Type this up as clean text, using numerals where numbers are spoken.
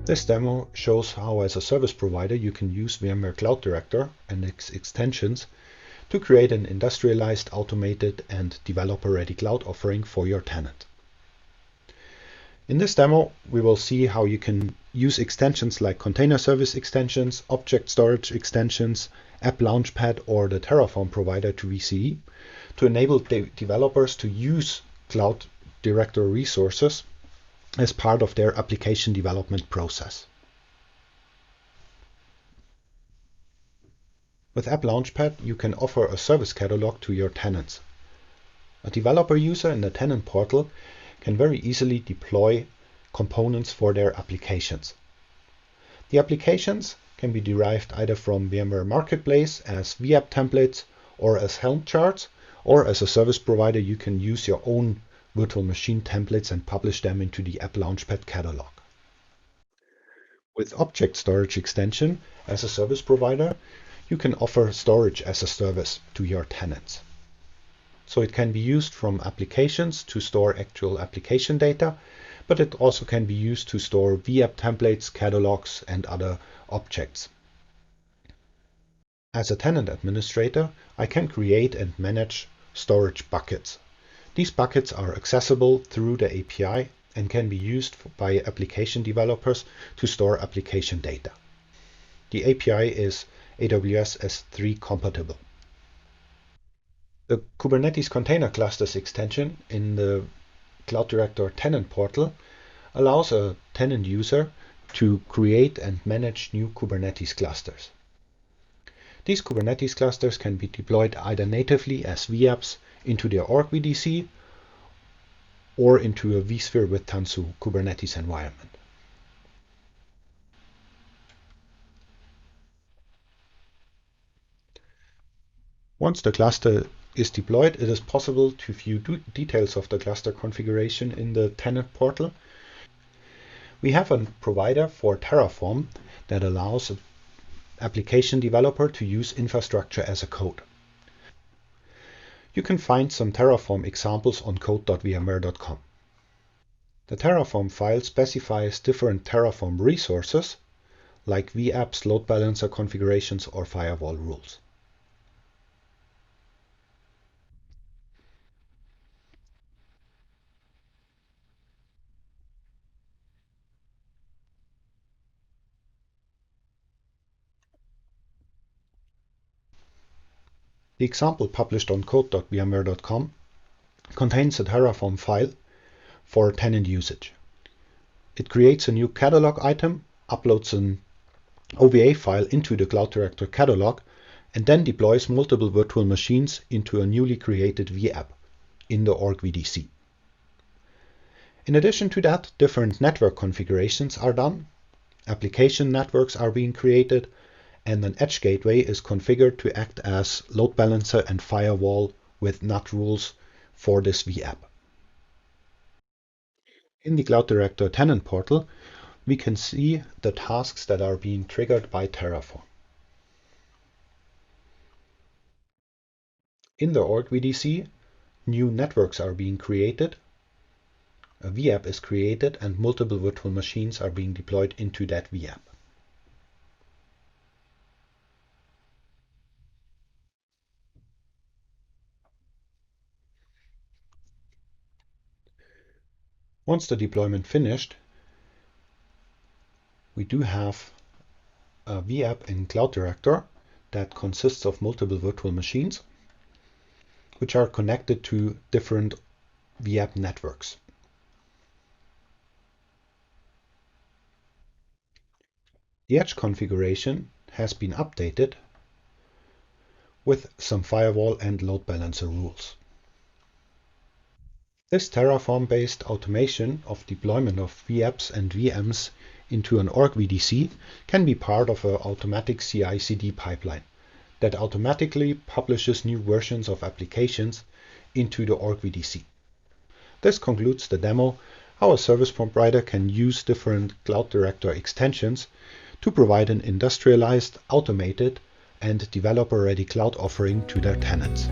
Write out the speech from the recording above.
This demo shows how, as a service provider, you can use VMware Cloud Director and its extensions to create an industrialized, automated, and developer-ready cloud offering for your tenant. In this demo, we will see how you can use extensions like container service extensions, object storage extensions, AppLaunchpad, or the Terraform provider to VCE to enable developers to use Cloud Director resources as part of their application development process. With AppLaunchpad, you can offer a service catalog to your tenants. A developer user in the tenant portal can very easily deploy components for their applications. The applications can be derived either from VMware Marketplace as VApp templates or as Helm charts, or as a service provider you can use your own virtual machine templates and publish them into the AppLaunchpad catalog. With Object Storage Extension as a service provider, you can offer storage as a service to your tenants. So it can be used from applications to store actual application data, but it also can be used to store VApp templates, catalogs, and other objects. As a tenant administrator, I can create and manage storage buckets. These buckets are accessible through the API and can be used by application developers to store application data. The API is AWS S3 compatible. The Kubernetes Container Clusters extension in the Cloud Director tenant portal allows a tenant user to create and manage new Kubernetes clusters. These Kubernetes clusters can be deployed either natively as VApps into their org VDC or into a vSphere with Tanzu Kubernetes environment. Once the cluster is deployed, it is possible to view details of the cluster configuration in the tenant portal. We have a provider for Terraform that allows an application developer to use infrastructure as a code. You can find some Terraform examples on code.vmware.com. The Terraform file specifies different Terraform resources like vApps, load balancer configurations, or firewall rules. The example published on code.vmware.com contains a Terraform file for tenant usage. It creates a new catalog item, uploads an OVA file into the Cloud Director catalog, and then deploys multiple virtual machines into a newly created VApp in the org VDC. In addition to that, different network configurations are done, application networks are being created, and an edge gateway is configured to act as load balancer and firewall with NAT rules for this VApp. In the Cloud Director tenant portal, we can see the tasks that are being triggered by Terraform. In the org VDC, new networks are being created, a VApp is created, and multiple virtual machines are being deployed into that VApp. Once the deployment finished, we do have a VApp in Cloud Director that consists of multiple virtual machines, which are connected to different VApp networks. The edge configuration has been updated with some firewall and load balancer rules. This Terraform-based automation of deployment of VApps and VMs into an org VDC can be part of an automatic CI/CD pipeline that automatically publishes new versions of applications into the org VDC. This concludes the demo how a service provider can use different Cloud Director extensions to provide an industrialized, automated, and developer-ready cloud offering to their tenants.